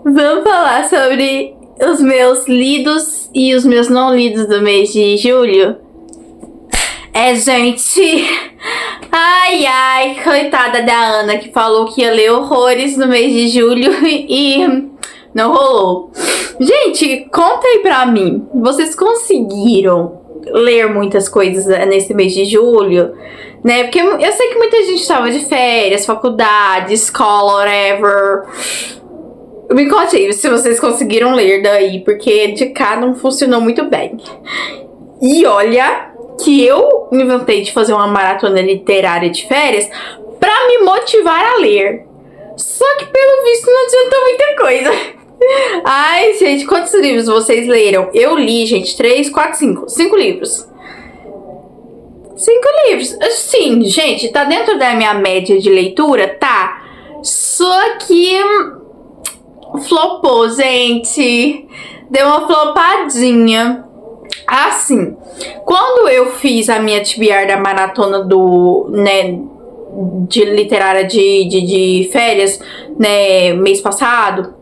Vamos falar sobre os meus lidos e os meus não lidos do mês de julho? Gente. Ai, coitada da Ana, que falou que ia ler horrores no mês de julho e não rolou. Gente, conta aí pra mim. Vocês conseguiram ler muitas coisas nesse mês de julho? Né? Porque eu sei que muita gente estava de férias, faculdade, escola, whatever. Me conte aí se vocês conseguiram ler daí, porque de cá não funcionou muito bem. E olha que eu inventei de fazer uma maratona literária de férias pra me motivar a ler. Só que pelo visto não adiantou muita coisa. Ai, gente, quantos livros vocês leram? Eu li, gente, 3, 4, 5. 5 livros. 5 livros. Sim, gente, tá dentro da minha média de leitura? Tá. Só que flopou, gente. Deu uma flopadinha. Assim, quando eu fiz a minha TBR da maratona de literária de férias, né, mês passado,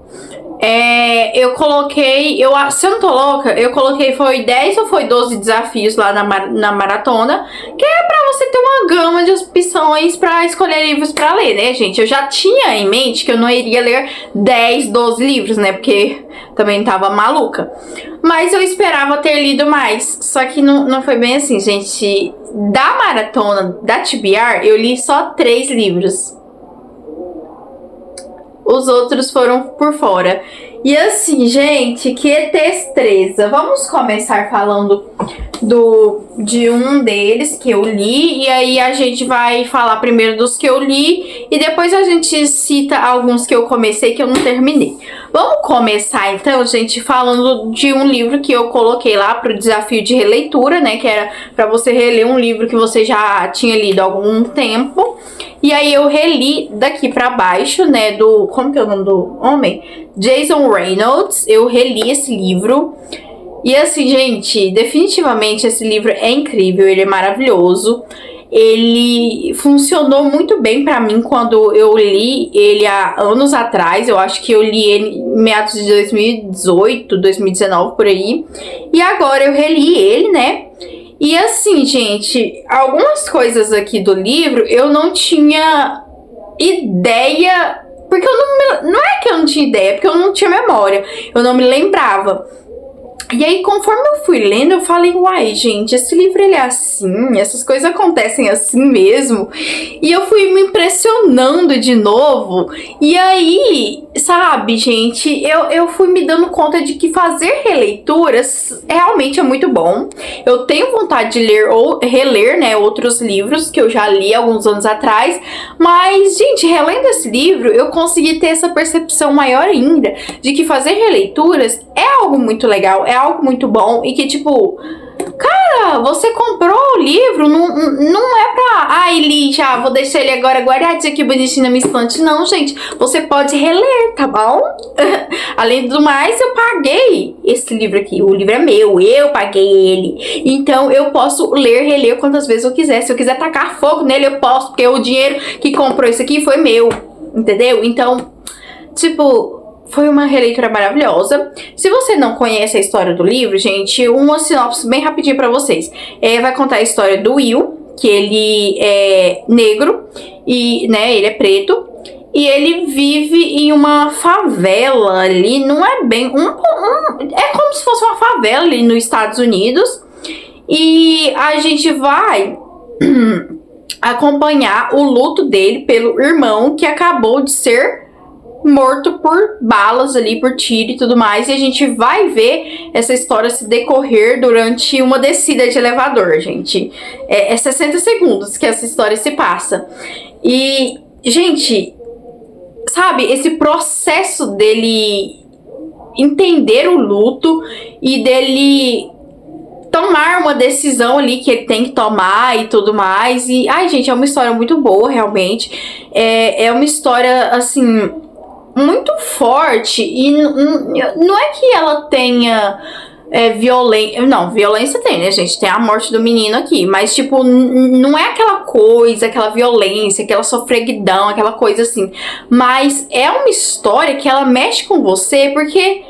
eu coloquei, se eu não tô louca, eu coloquei, foi 10 ou foi 12 desafios lá na maratona, que é pra você ter uma gama de opções pra escolher livros pra ler, né, gente? Eu já tinha em mente que eu não iria ler 10, 12 livros, né, porque também tava maluca. Mas eu esperava ter lido mais, só que não foi bem assim, gente. Da maratona da TBR, eu li só 3 livros. Os outros foram por fora. E assim, gente, que destreza. Vamos começar falando de um deles que eu li. E aí a gente vai falar primeiro dos que eu li. E depois a gente cita alguns que eu comecei que eu não terminei. Vamos começar então, gente, falando de um livro que eu coloquei lá pro desafio de releitura, né? Que era pra você reler um livro que você já tinha lido há algum tempo. E aí eu reli daqui pra baixo, né, como que é o nome do homem? Jason Reynolds. Eu reli esse livro. E assim, gente, definitivamente esse livro é incrível, ele é maravilhoso. Ele funcionou muito bem pra mim quando eu li ele há anos atrás. Eu acho que eu li ele em meados de 2018, 2019, por aí. E agora eu reli ele, né? E assim, gente, algumas coisas aqui do livro eu não tinha ideia, porque não é que eu não tinha ideia, porque eu não tinha memória, eu não me lembrava. E aí, conforme eu fui lendo, eu falei, uai, gente, esse livro ele é assim, essas coisas acontecem assim mesmo. E eu fui me impressionando de novo. E aí, sabe, gente, eu fui me dando conta de que fazer releituras realmente é muito bom. Eu tenho vontade de ler ou reler, né, outros livros que eu já li alguns anos atrás. Mas, gente, relendo esse livro, eu consegui ter essa percepção maior ainda de que fazer releituras é algo muito legal, é algo muito bom e que, tipo, cara, você comprou o livro, não é pra, li já, vou deixar ele agora guardadinho aqui bonitinho na minha estante. Não, gente, você pode reler, tá bom? Além do mais, eu paguei esse livro aqui, o livro é meu, eu paguei ele. Então, eu posso ler, reler quantas vezes eu quiser. Se eu quiser tacar fogo nele, eu posso, porque o dinheiro que comprou isso aqui foi meu, entendeu? Então, tipo, foi uma releitura maravilhosa. Se você não conhece a história do livro, gente, uma sinopse bem rapidinho pra vocês. Vai contar a história do Will, que ele é negro, e, né, ele é preto. E ele vive em uma favela ali, não é bem... é como se fosse uma favela ali nos Estados Unidos. E a gente vai acompanhar o luto dele pelo irmão que acabou de ser morto por balas ali, por tiro e tudo mais. E a gente vai ver essa história se decorrer durante uma descida de elevador, gente. É 60 segundos que essa história se passa. E, gente, sabe, esse processo dele entender o luto e dele tomar uma decisão ali que ele tem que tomar e tudo mais. E, ai, gente, é uma história muito boa, realmente. É uma história, assim, muito forte. E não é que ela tenha violência. Não, violência tem, né, gente? Tem a morte do menino aqui. Mas, tipo, não é aquela coisa, aquela violência, aquela sofreguidão, aquela coisa assim. Mas é uma história que ela mexe com você porque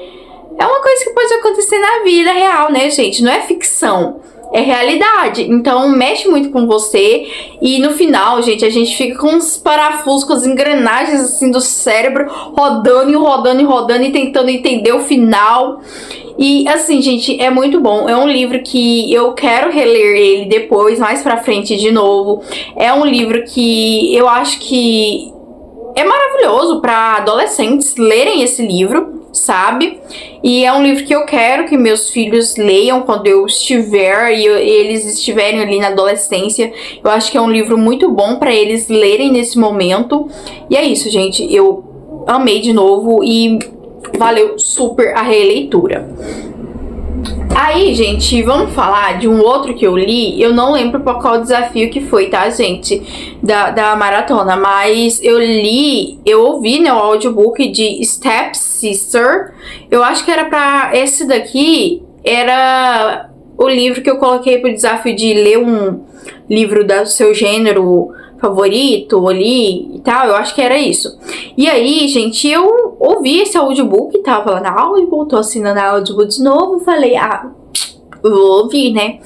é uma coisa que pode acontecer na vida real, né, gente? Não é ficção. É realidade, então mexe muito com você. E no final, gente, a gente fica com uns parafusos, com as engrenagens assim do cérebro rodando e rodando e rodando e tentando entender o final. E assim, gente, é muito bom. É um livro que eu quero reler ele depois, mais pra frente de novo. É um livro que eu acho que é maravilhoso para adolescentes lerem esse livro, sabe? E é um livro que eu quero que meus filhos leiam quando eu estiver e eles estiverem ali na adolescência. Eu acho que é um livro muito bom para eles lerem nesse momento. E é isso, gente. Eu amei de novo e valeu super a releitura. Aí, gente, vamos falar de um outro que eu li. Eu não lembro pra qual desafio que foi, tá, gente? Da maratona. Mas eu ouvi, né, o audiobook de Step Sister. Eu acho que era pra... Esse daqui era o livro que eu coloquei pro desafio de ler um livro do seu gênero favorito ali e tal. Eu acho que era isso. E aí, gente, eu ouvi esse audiobook, tava lá na Audible, tô assinando a Audible de novo, falei, vou ouvir, né?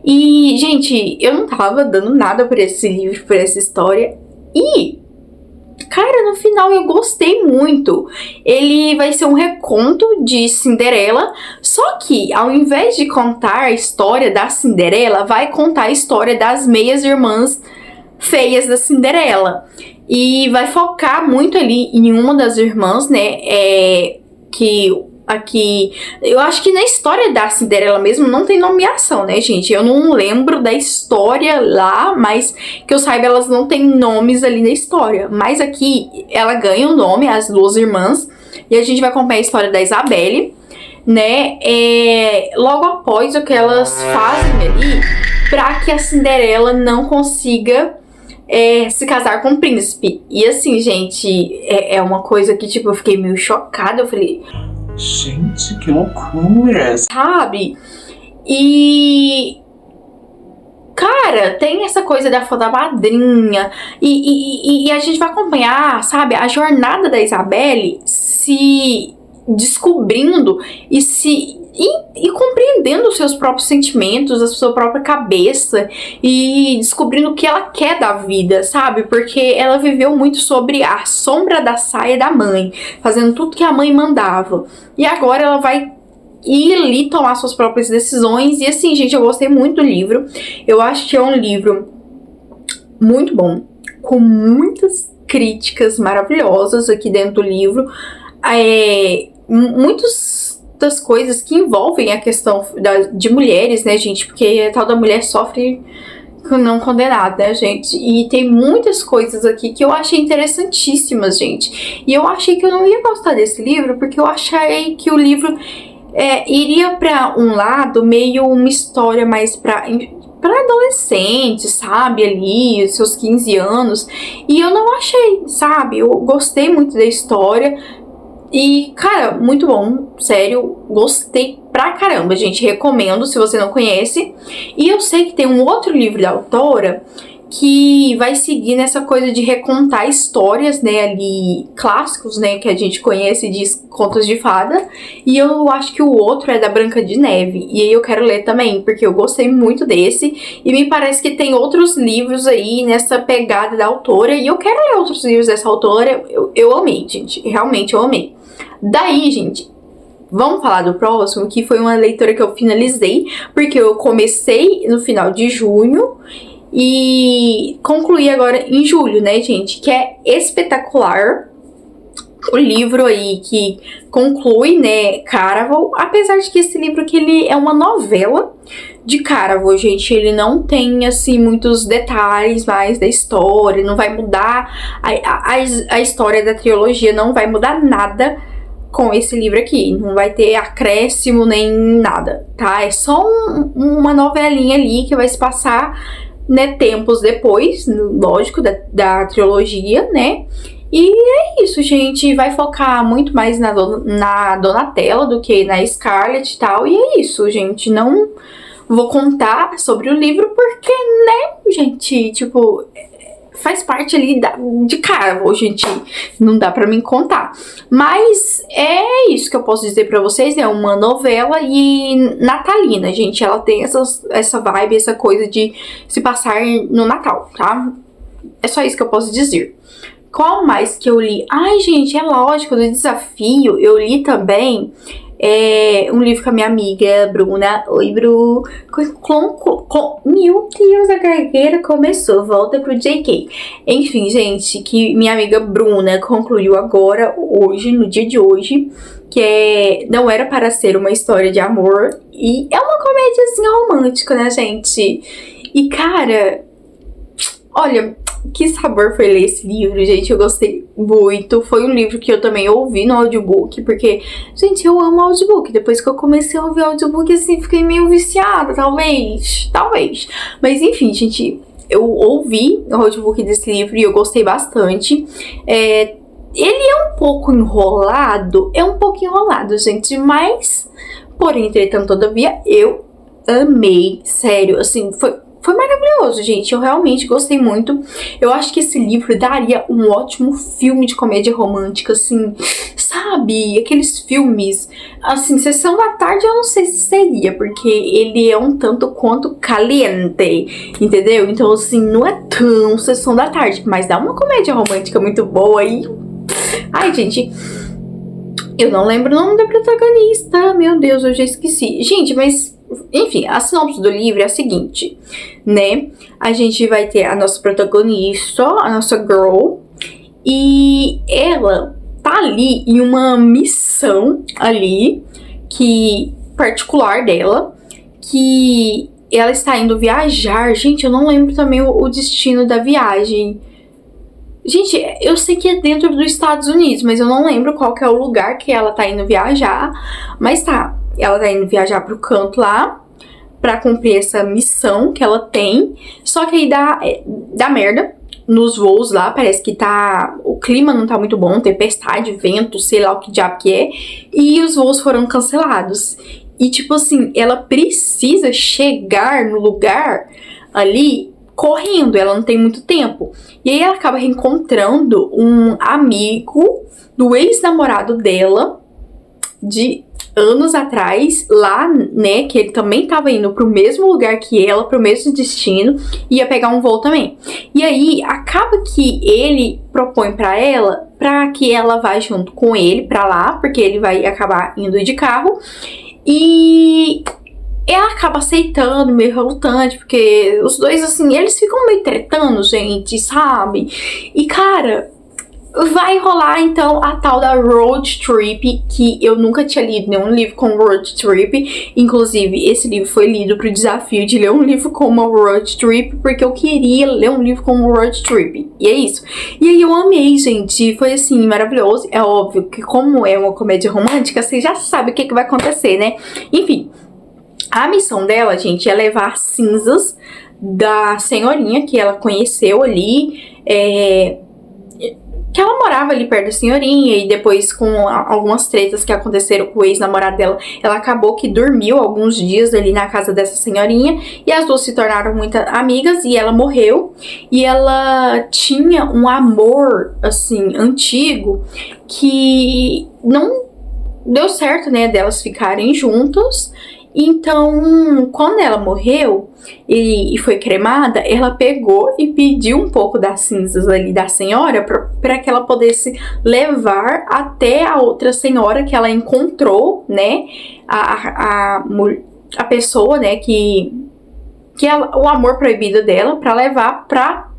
E, gente, eu não tava dando nada por esse livro, por essa história. E, cara, no final eu gostei muito. Ele vai ser um reconto de Cinderela, só que ao invés de contar a história da Cinderela, vai contar a história das meias irmãs feias da Cinderela. E vai focar muito ali em uma das irmãs, né? Que aqui... Eu acho que na história da Cinderela mesmo não tem nomeação, né, gente? Eu não lembro da história lá, mas que eu saiba, elas não têm nomes ali na história. Mas aqui ela ganha um nome, as duas irmãs. E a gente vai acompanhar a história da Isabelle, né? Logo após o que elas fazem ali pra que a Cinderela não consiga se casar com o príncipe. E assim, gente, é uma coisa que, tipo, eu fiquei meio chocada. Eu falei, gente, que loucura! Sabe? E... cara, tem essa coisa da fada madrinha. E a gente vai acompanhar, sabe, a jornada da Isabelle se descobrindo e compreendendo os seus próprios sentimentos, a sua própria cabeça e descobrindo o que ela quer da vida, sabe? Porque ela viveu muito sobre a sombra da saia da mãe, fazendo tudo que a mãe mandava. E agora ela vai ir ali tomar suas próprias decisões. E assim, gente, eu gostei muito do livro. Eu acho que é um livro muito bom, com muitas críticas maravilhosas aqui dentro do livro. Muitas das coisas que envolvem a questão de mulheres, né, gente? Porque a tal da mulher sofre não condenada, né, gente? E tem muitas coisas aqui que eu achei interessantíssimas, gente. E eu achei que eu não ia gostar desse livro, porque eu achei que o livro iria pra um lado meio uma história mais pra adolescente, sabe, ali, seus 15 anos. E eu não achei, sabe? Eu gostei muito da história. E, cara, muito bom, sério, gostei pra caramba, gente, recomendo se você não conhece. E eu sei que tem um outro livro da autora que vai seguir nessa coisa de recontar histórias, né, ali, clássicos, né, que a gente conhece de contos de fada. E eu acho que o outro é da Branca de Neve, e aí eu quero ler também, porque eu gostei muito desse. E me parece que tem outros livros aí nessa pegada da autora, e eu quero ler outros livros dessa autora. Eu amei, gente, realmente eu amei. Daí, gente, vamos falar do próximo, que foi uma leitura que eu finalizei, porque eu comecei no final de junho e concluí agora em julho, né, gente? Que é espetacular. O livro aí que conclui, né, Caraval. Apesar de que esse livro aqui, ele é uma novela de Caraval, gente. Ele não tem, assim, muitos detalhes mais da história. Não vai mudar a história da trilogia. Não vai mudar nada com esse livro aqui. Não vai ter acréscimo nem nada, tá? É só uma novelinha ali que vai se passar, né, tempos depois, lógico, da trilogia, né? E é isso, gente. Vai focar muito mais na Donatella do que na Scarlett e tal. E é isso, gente. Não vou contar sobre o livro porque, né, gente, tipo, faz parte ali de cara, gente, não dá pra mim contar. Mas é isso que eu posso dizer pra vocês, é uma novela e natalina, gente. Ela tem essa vibe, essa coisa de se passar no Natal, tá? É só isso que eu posso dizer. Qual mais que eu li? Ai, gente, é lógico, do desafio, eu li também um livro com a minha amiga Bruna. Oi, Bru. Meu Deus, a gagueira começou. Volta pro JK. Enfim, gente, que minha amiga Bruna concluiu agora, hoje, no dia de hoje, que Não Era Para Ser Uma História de Amor. E é uma comédiazinha romântica, né, gente? E, cara, olha, que sabor foi ler esse livro, gente. Eu gostei muito. Foi um livro que eu também ouvi no audiobook, porque, gente, eu amo audiobook. Depois que eu comecei a ouvir audiobook, assim, fiquei meio viciada, talvez. Mas, enfim, gente, eu ouvi o audiobook desse livro e eu gostei bastante. Ele é um pouco enrolado, gente, mas, porém, entretanto, todavia, eu amei, sério, assim, foi maravilhoso, gente. Eu realmente gostei muito. Eu acho que esse livro daria um ótimo filme de comédia romântica, assim, sabe? Aqueles filmes, assim, Sessão da Tarde eu não sei se seria, porque ele é um tanto quanto caliente, entendeu? Então, assim, não é tão Sessão da Tarde, mas dá uma comédia romântica muito boa e... Ai, gente... Eu não lembro o nome da protagonista. Meu Deus, eu já esqueci. Gente, mas... Enfim, a sinopse do livro é a seguinte, né? A gente vai ter a nossa protagonista, a nossa girl, e ela tá ali em uma missão ali, que particular dela, que ela está indo viajar. Gente, eu não lembro também o destino da viagem. Gente, eu sei que é dentro dos Estados Unidos, mas eu não lembro qual que é o lugar que ela tá indo viajar. Mas tá, ela tá indo viajar pro canto lá, pra cumprir essa missão que ela tem. Só que aí dá merda nos voos lá, parece que o clima não tá muito bom, tempestade, vento, sei lá o que diabo que é. E os voos foram cancelados. E tipo assim, ela precisa chegar no lugar ali correndo, ela não tem muito tempo. E aí ela acaba reencontrando um amigo do ex-namorado dela de anos atrás, lá, né, que ele também tava indo pro mesmo lugar que ela, pro mesmo destino, ia pegar um voo também. E aí acaba que ele propõe pra ela, pra que ela vá junto com ele pra lá, porque ele vai acabar indo de carro. E ela acaba aceitando, meio relutante, porque os dois, assim, eles ficam meio tretando, gente, sabe? E, cara, vai rolar, então, a tal da road trip, que eu nunca tinha lido nenhum livro com road trip. Inclusive, esse livro foi lido pro desafio de ler um livro com uma road trip, porque eu queria ler um livro com uma road trip. E é isso. E aí eu amei, gente. Foi, assim, maravilhoso. É óbvio que, como é uma comédia romântica, você já sabe o que vai acontecer, né? Enfim. A missão dela, gente, é levar cinzas da senhorinha que ela conheceu ali, que ela morava ali perto da senhorinha, e depois com algumas tretas que aconteceram com o ex-namorado dela, ela acabou que dormiu alguns dias ali na casa dessa senhorinha, e as duas se tornaram muito amigas, e ela morreu, e ela tinha um amor, assim, antigo, que não deu certo, né, delas ficarem juntas. Então, quando ela morreu e foi cremada, ela pegou e pediu um pouco das cinzas ali da senhora para que ela pudesse levar até a outra senhora que ela encontrou, né? A pessoa, né, que o amor proibido dela, para levar pra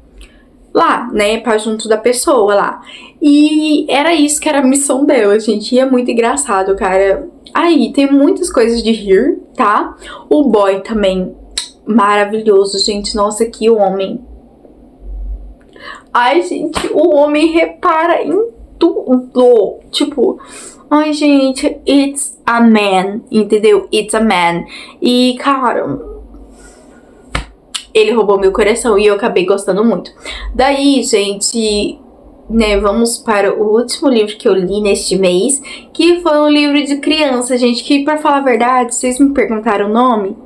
lá, né, pra junto da pessoa lá. E era isso que era a missão dela, gente. E é muito engraçado, cara. Aí, tem muitas coisas de rir, tá? O boy também, maravilhoso, gente. Nossa, que homem. Ai, gente, o homem repara em tudo. Tipo, ai, gente, it's a man, entendeu? It's a man. E, cara, ele roubou meu coração e eu acabei gostando muito. Daí, gente, né, vamos para o último livro que eu li neste mês, que foi um livro de criança, gente, que, pra falar a verdade, vocês me perguntaram o nome,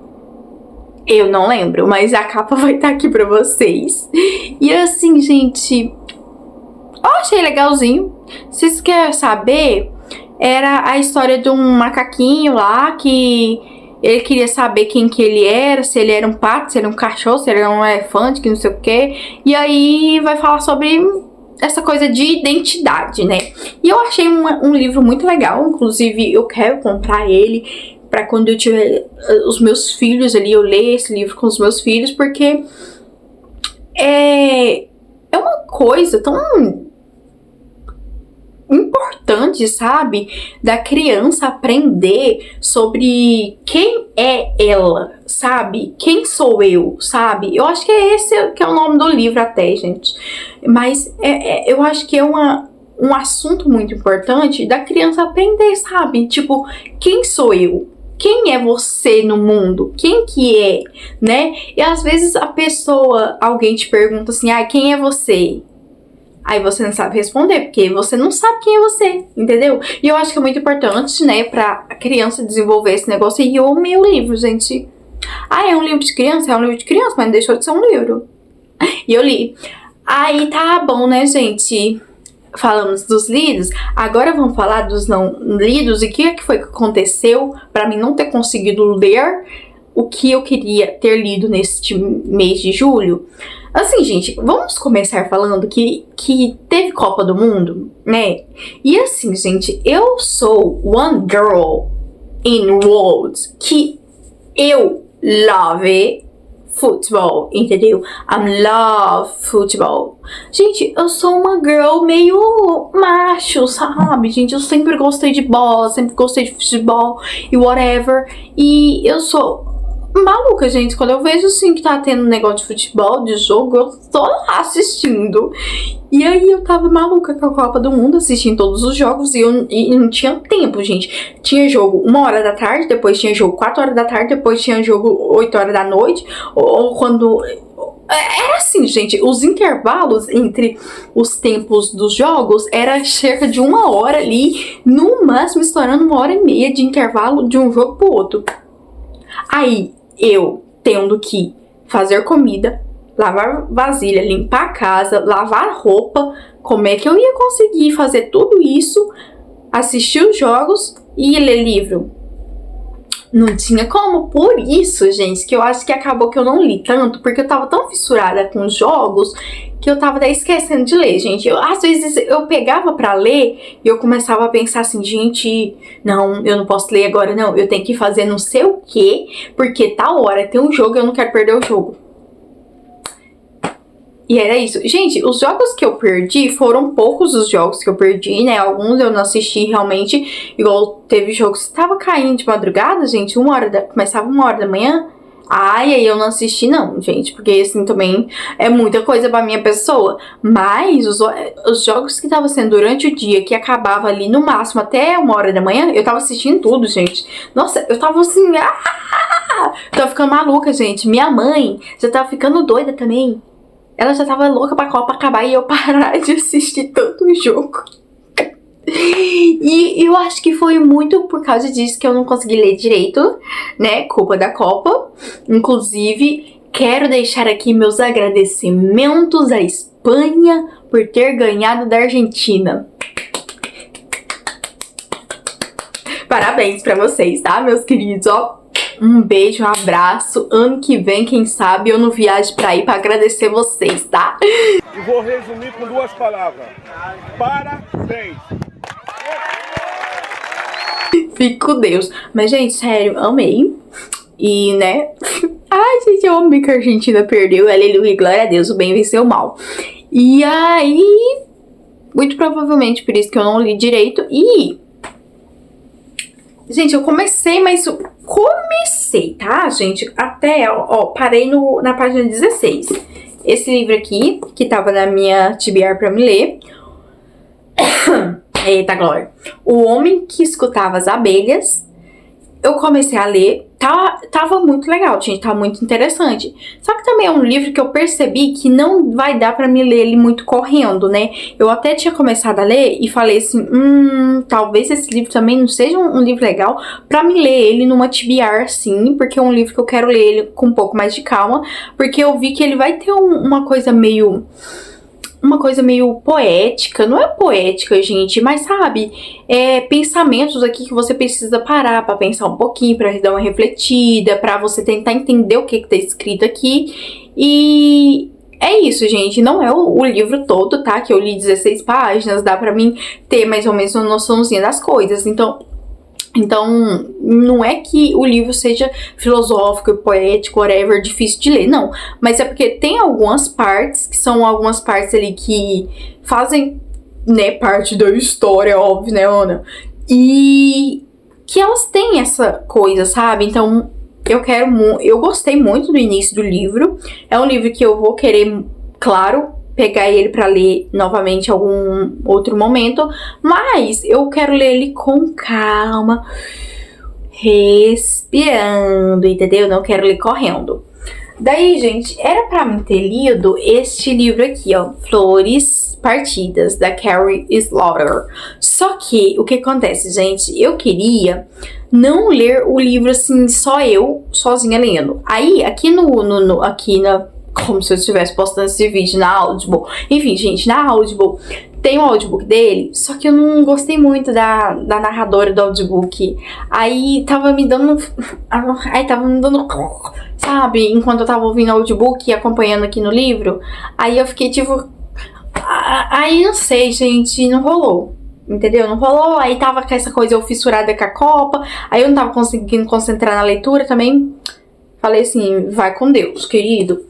eu não lembro, mas a capa vai estar aqui pra vocês. E assim, gente, eu achei legalzinho. Se vocês querem saber, era a história de um macaquinho lá que ele queria saber quem que ele era, se ele era um pato, se ele era um cachorro, se ele era um elefante, que não sei o que. E aí vai falar sobre essa coisa de identidade, né? E eu achei um livro muito legal, inclusive eu quero comprar ele pra quando eu tiver os meus filhos ali, eu leio esse livro com os meus filhos, porque é uma coisa tão importante, sabe? Da criança aprender sobre quem é ela, sabe? Quem sou eu, sabe? Eu acho que é esse que é o nome do livro até, gente. Mas eu acho que é um assunto muito importante da criança aprender, sabe? Tipo, quem sou eu? Quem é você no mundo? Quem que é, né? E às vezes alguém te pergunta assim, quem é você? Aí você não sabe responder, porque você não sabe quem é você, entendeu? E eu acho que é muito importante, né, pra criança desenvolver esse negócio. E eu amei o livro, gente. É um livro de criança? É um livro de criança, mas não deixou de ser um livro. E eu li. Aí tá bom, né, gente? Falamos dos lidos, agora vamos falar dos não lidos e o que foi que aconteceu para mim não ter conseguido ler o que eu queria ter lido neste mês de julho. Assim, gente, vamos começar falando que teve Copa do Mundo, né? E assim, gente, eu sou one girl in world que eu love futebol, entendeu? I love futebol. Gente, eu sou uma girl meio macho, sabe? Gente, eu sempre gostei de bola, sempre gostei de futebol e whatever. E eu sou maluca, gente. Quando eu vejo assim que tá tendo negócio de futebol, de jogo, eu tô lá assistindo. E aí eu tava maluca com a Copa do Mundo, assistindo todos os jogos e não tinha tempo, gente. Tinha jogo 1h da tarde, depois tinha jogo 4h da tarde, depois tinha jogo 8h da noite, ou quando... Era assim, gente, os intervalos entre os tempos dos jogos era cerca de 1h ali, no máximo estourando 1h30 de intervalo de um jogo pro outro. Aí eu tendo que fazer comida, lavar vasilha, limpar a casa, lavar roupa. Como é que eu ia conseguir fazer tudo isso, assistir os jogos e ler livro? Não tinha como. Por isso, gente, que eu acho que acabou que eu não li tanto, porque eu tava tão fissurada com os jogos que eu tava até esquecendo de ler, gente. Às vezes eu pegava pra ler e eu começava a pensar assim, gente, não, eu não posso ler agora, não. Eu tenho que fazer não sei o quê, porque tal hora tem um jogo e eu não quero perder o jogo. E era isso. Gente, os jogos que eu perdi foram poucos os jogos que eu perdi, né? Alguns eu não assisti realmente. Igual teve jogos que tava caindo de madrugada, gente. Começava 1h da manhã. E aí eu não assisti não, gente. Porque assim também é muita coisa pra minha pessoa. Mas os jogos que tava sendo durante o dia, que acabava ali no máximo até 1h da manhã, eu tava assistindo tudo, gente. Nossa, eu tava assim... Tava ficando maluca, gente. Minha mãe já tava ficando doida também. Ela já tava louca pra Copa acabar e eu parar de assistir tanto jogo. E eu acho que foi muito por causa disso que eu não consegui ler direito, né? Culpa da Copa. Inclusive, quero deixar aqui meus agradecimentos à Espanha por ter ganhado da Argentina. Parabéns pra vocês, tá, meus queridos? Ó, um beijo, um abraço. Ano que vem, quem sabe, eu não viajo pra ir pra agradecer vocês, tá? E vou resumir com 2 palavras. Parabéns! Fique com Deus. Mas, gente, sério, amei. E, né? Ai, gente, eu amei que a Argentina perdeu. Aleluia, glória a Deus, o bem venceu o mal. E aí, muito provavelmente por isso que eu não li direito. E... gente, eu comecei, mas comecei, tá, gente? Até, ó, parei na página 16. Esse livro aqui, que tava na minha TBR pra me ler. Eita, glória. O Homem que Escutava as Abelhas. eu comecei a ler, tava muito legal, gente, tava muito interessante. Só que também é um livro que eu percebi que não vai dar pra me ler ele muito correndo, né? Eu até tinha começado a ler e falei assim, talvez esse livro também não seja um livro legal pra me ler ele numa TBR, assim, porque é um livro que eu quero ler ele com um pouco mais de calma, porque eu vi que ele vai ter uma coisa meio poética, não é poética, gente, mas sabe, pensamentos aqui que você precisa parar pra pensar um pouquinho, pra dar uma refletida, pra você tentar entender o que tá escrito aqui. E é isso, gente, não é o livro todo, tá, que eu li 16 páginas, dá pra mim ter mais ou menos uma noçãozinha das coisas, então não é que o livro seja filosófico, poético, whatever, difícil de ler, não. Mas é porque tem algumas partes, que são algumas partes ali que fazem, né, parte da história, óbvio, né, Ana? E que elas têm essa coisa, sabe? Então, eu gostei muito do início do livro. É um livro que eu vou querer, claro, pegar ele pra ler novamente em algum outro momento, mas eu quero ler ele com calma, respirando, entendeu? Não quero ler correndo. Daí, gente, era pra mim ter lido este livro aqui, ó, Flores Partidas, da Carrie Slaughter. Só que, o que acontece, gente? Eu queria não ler o livro assim, só eu, sozinha lendo. Aí, aqui como se eu estivesse postando esse vídeo na Audible. Enfim, gente, na Audible tem o audiobook dele, só que eu não gostei muito da narradora do audiobook. Aí tava me dando, sabe, enquanto eu tava ouvindo o audiobook e acompanhando aqui no livro. Aí eu fiquei tipo, aí não sei, gente, não rolou. Entendeu? Não rolou, aí tava com essa coisa eu fissurada com a Copa, aí eu não tava conseguindo concentrar na leitura também. Falei assim, vai com Deus, querido.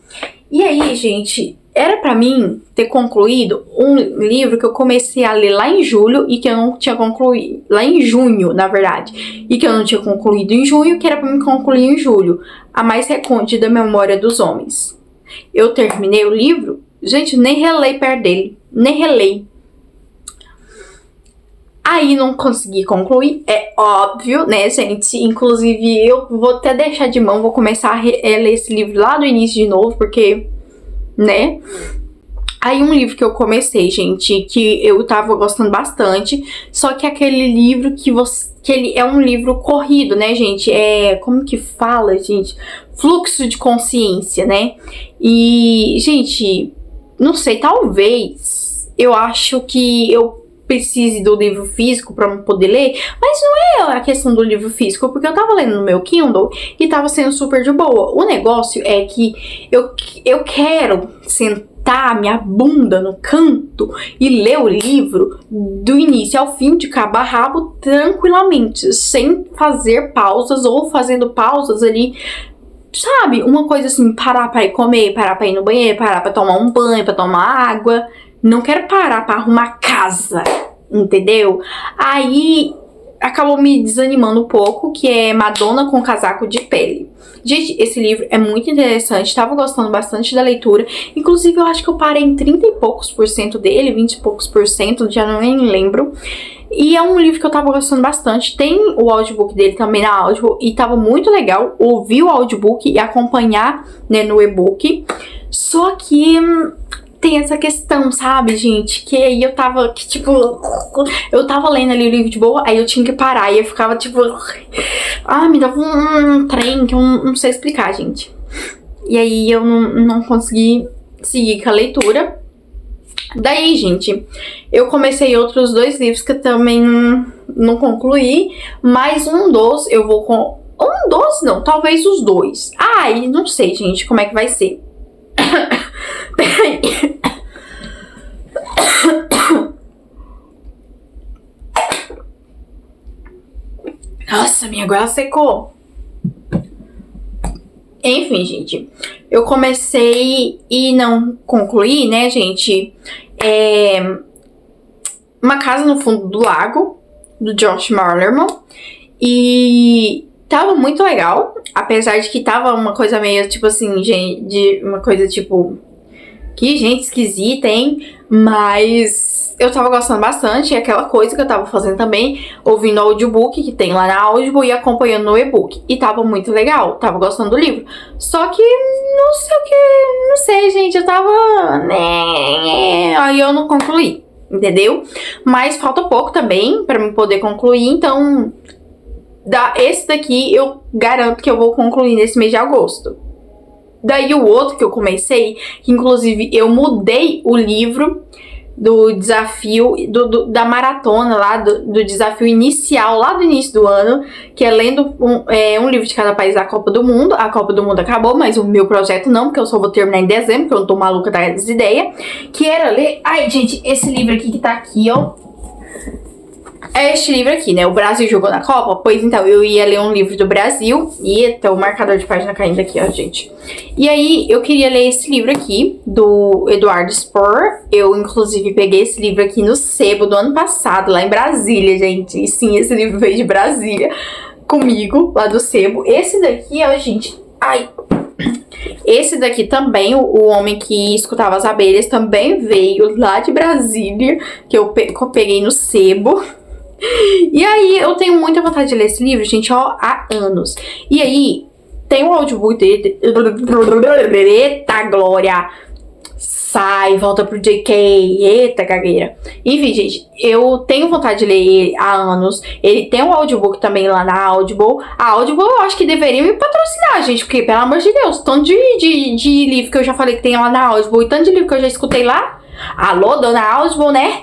E aí, gente, era pra mim ter concluído um livro que eu comecei a ler lá em julho e que eu não tinha concluído, lá em junho, na verdade, e que eu não tinha concluído em junho, que era pra mim concluir em julho, A Mais Recôndita Memória dos Homens. Eu terminei o livro, gente, nem relei perto dele, nem relei. Aí não consegui concluir, é óbvio, né, gente? Inclusive, eu vou até deixar de mão, vou começar a ler esse livro lá do início de novo, porque, né? Aí um livro que eu comecei, gente, que eu tava gostando bastante, só que aquele livro que ele é um livro corrido, né, gente? Como que fala, gente? Fluxo de consciência, né? E, gente, não sei, talvez eu acho que eu precise do livro físico pra poder ler, mas não é a questão do livro físico, porque eu tava lendo no meu Kindle e tava sendo super de boa. O negócio é que eu quero sentar minha bunda no canto e ler o livro do início ao fim, de cabo a rabo, tranquilamente, sem fazer pausas ou fazendo pausas ali, sabe? Uma coisa assim, parar pra ir comer, parar pra ir no banheiro, parar pra tomar um banho, pra tomar água. Não quero parar pra arrumar casa, entendeu? Aí acabou me desanimando um pouco, que é Madonna com Casaco de Pele. Gente, esse livro é muito interessante, tava gostando bastante da leitura. Inclusive, eu acho que eu parei em 30 e poucos por cento dele, 20 e poucos por cento, já não nem lembro. E é um livro que eu tava gostando bastante. Tem o audiobook dele também na Audible e tava muito legal ouvir o audiobook e acompanhar, né, no e-book. Só que tem essa questão, sabe, gente? Que aí eu tava, eu tava lendo ali o livro de boa, aí eu tinha que parar, e eu ficava, tipo, me dava um trem que eu não sei explicar, gente. E aí eu não consegui seguir com a leitura. Daí, gente, eu comecei outros 2 livros que eu também não concluí, mas um dos eu vou com... Um dos não, talvez os 2. E não sei, gente, como é que vai ser. Peraí. Nossa, minha goela secou. Enfim, gente, eu comecei e não concluí, né, gente? Uma Casa no Fundo do Lago, do Josh Malerman. E tava muito legal, apesar de que tava uma coisa meio, tipo assim, uma coisa tipo, que gente esquisita, hein? Mas eu tava gostando bastante, e aquela coisa que eu tava fazendo também, ouvindo o audiobook que tem lá na Audible e acompanhando no e-book. E tava muito legal, tava gostando do livro. Só que, não sei o que, não sei, gente, eu tava... né, aí eu não concluí, entendeu? Mas falta pouco também pra me poder concluir, então... esse daqui eu garanto que eu vou concluir nesse mês de agosto. Daí o outro que eu comecei, que inclusive eu mudei o livro do desafio, da maratona lá, do desafio inicial, lá do início do ano, que é lendo um livro de cada país da Copa do Mundo. A Copa do Mundo acabou, mas o meu projeto não, porque eu só vou terminar em dezembro, porque eu não tô maluca das ideias. Que era ler... Ai, gente, esse livro aqui que tá aqui, ó. É este livro aqui, né? O Brasil jogou na Copa? Pois então, eu ia ler um livro do Brasil. E tá o marcador de página caindo aqui, ó, gente. E aí, eu queria ler esse livro aqui, do Eduardo Spor. Eu, inclusive, peguei esse livro aqui no Sebo do ano passado, lá em Brasília, gente. E sim, esse livro veio de Brasília comigo, lá do Sebo. Esse daqui, ó, gente... Ai... Esse daqui também, o Homem que Escutava as Abelhas, também veio lá de Brasília, que eu peguei no Sebo. E aí, eu tenho muita vontade de ler esse livro, gente, ó, há anos. E aí, tem um audiobook dele... Eita, Glória! Sai, volta pro JK, eita, gagueira. Enfim, gente, eu tenho vontade de ler ele há anos. Ele tem um audiobook também lá na Audible. A Audible eu acho que deveria me patrocinar, gente, porque, pelo amor de Deus, tanto de livro que eu já falei que tem lá na Audible e tanto de livro que eu já escutei lá. Alô, dona Audible, né?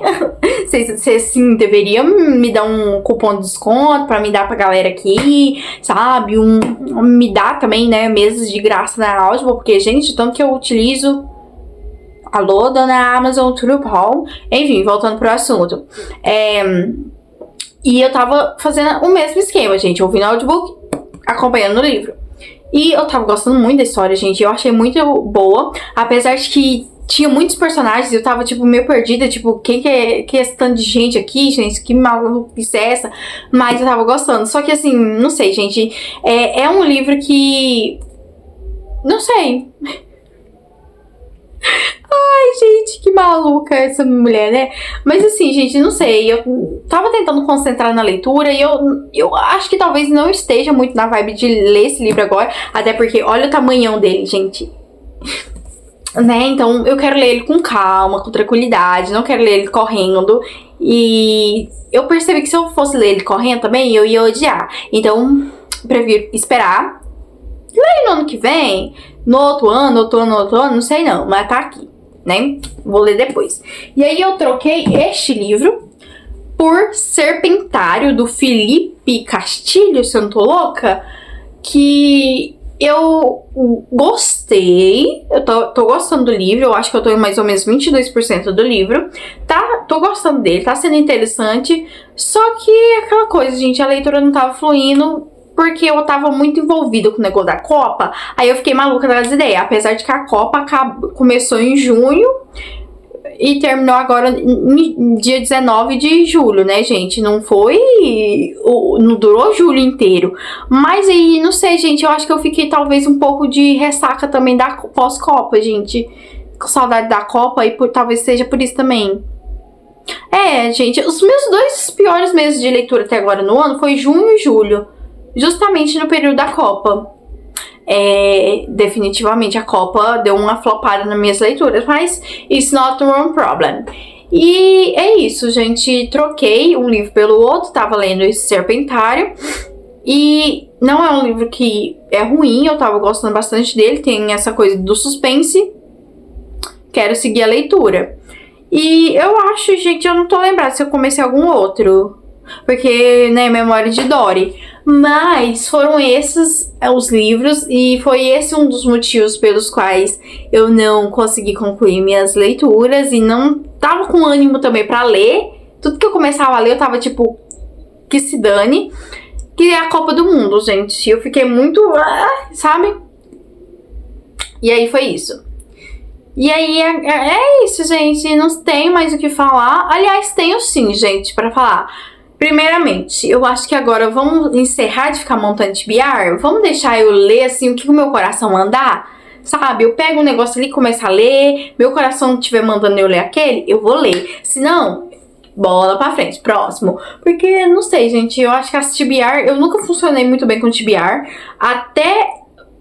Vocês sim deveriam me dar um cupom de desconto pra me dar pra galera aqui, sabe? Me dar também, né, meses de graça na Audible, porque, gente, tanto que eu utilizo... Alô, dona Amazon, tudo bom? Enfim, voltando pro assunto. E eu tava fazendo o mesmo esquema, gente. Ouvindo audiobook, acompanhando o livro. E eu tava gostando muito da história, gente. Eu achei muito boa. Apesar de que tinha muitos personagens, eu tava, tipo, meio perdida. Tipo, quem que é esse tanto de gente aqui, gente? Que maluquice é essa? Mas eu tava gostando. Só que, assim, não sei, gente. É um livro que... Não sei... Ai, gente, que maluca essa mulher, né? Mas assim, gente, não sei. Eu tava tentando concentrar na leitura e eu acho que talvez não esteja muito na vibe de ler esse livro agora. Até porque olha o tamanhão dele, gente. Né? Então eu quero ler ele com calma, com tranquilidade. Não quero ler ele correndo. E eu percebi que se eu fosse ler ele correndo também, eu ia odiar. Então, prefiro esperar. Ler no ano que vem... No outro ano, não sei não, mas tá aqui, né? Vou ler depois. E aí eu troquei este livro por Serpentário, do Felipe Castilho, se eu não tô louca, que eu gostei, eu tô gostando do livro, eu acho que eu tô em mais ou menos 22% do livro, tá? Tô gostando dele, tá sendo interessante, só que aquela coisa, gente, a leitura não tava fluindo, porque eu tava muito envolvida com o negócio da Copa. Aí eu fiquei maluca das ideias. Apesar de que a Copa começou em junho e terminou agora no dia 19 de julho, né, gente? Não foi... Não durou julho inteiro. Mas aí, não sei, gente. Eu acho que eu fiquei talvez um pouco de ressaca também da pós-Copa, gente. Com saudade da Copa e talvez seja por isso também. Gente. Os meus 2 piores meses de leitura até agora no ano foi junho e julho. Justamente no período da Copa. Definitivamente a Copa deu uma flopada nas minhas leituras, mas it's not one problem. E é isso, gente. Troquei um livro pelo outro, tava lendo esse Serpentário. E não é um livro que é ruim, eu tava gostando bastante dele. Tem essa coisa do suspense. Quero seguir a leitura. E eu acho, gente, eu não tô lembrada se eu comecei algum outro. Porque, né, memória de Dory. Mas foram esses os livros e foi esse um dos motivos pelos quais eu não consegui concluir minhas leituras e não tava com ânimo também pra ler. Tudo que eu começava a ler eu tava tipo, que se dane. Que é a Copa do Mundo, gente. Eu fiquei muito, sabe? E aí foi isso. E aí é isso, gente. Não tem mais o que falar. Aliás, tenho sim, gente, pra falar. Primeiramente, eu acho que agora vamos encerrar de ficar montando TBR. Vamos deixar eu ler assim o que o meu coração mandar, sabe? Eu pego um negócio ali, começo a ler, meu coração estiver mandando eu ler aquele, eu vou ler. Se não, bola pra frente, próximo. Porque, não sei, gente, eu acho que as TBR, eu nunca funcionei muito bem com TBR. Até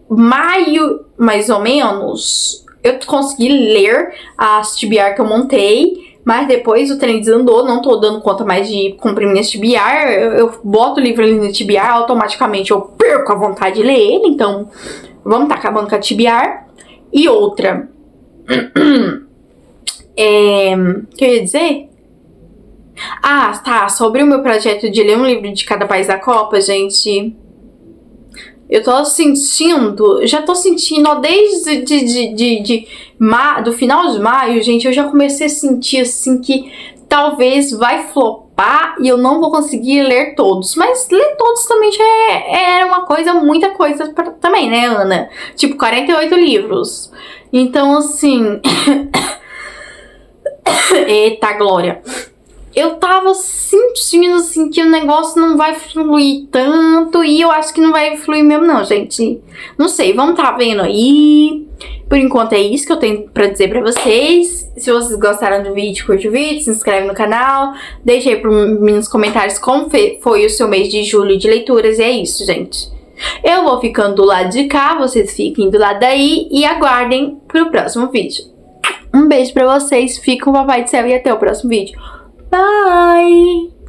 maio, mais ou menos, eu consegui ler as TBR que eu montei. Mas depois o trem desandou, não tô dando conta mais de cumprir minhas TBR. Eu boto o livro ali no TBR, automaticamente eu perco a vontade de ler ele. Então, vamos tá acabando com a TBR. E outra. O que eu ia dizer? Ah, tá. Sobre o meu projeto de ler um livro de cada país da Copa, gente. Eu tô sentindo, já tô sentindo, ó, desde do final de maio, gente, eu já comecei a sentir, assim, que talvez vai flopar e eu não vou conseguir ler todos. Mas ler todos também já é uma coisa, muita coisa também, né, Ana? Tipo, 48 livros. Então, assim... Eita, glória! Eu tava sentindo assim que o negócio não vai fluir tanto. E eu acho que não vai fluir mesmo não, gente. Não sei, vamos tá vendo aí. Por enquanto é isso que eu tenho pra dizer pra vocês. Se vocês gostaram do vídeo, curte o vídeo, se inscreve no canal. Deixa aí nos comentários como foi o seu mês de julho de leituras. E é isso, gente. Eu vou ficando do lado de cá, vocês fiquem do lado daí. E aguardem pro próximo vídeo. Um beijo pra vocês, fica com o Papai do Céu e até o próximo vídeo. Bye!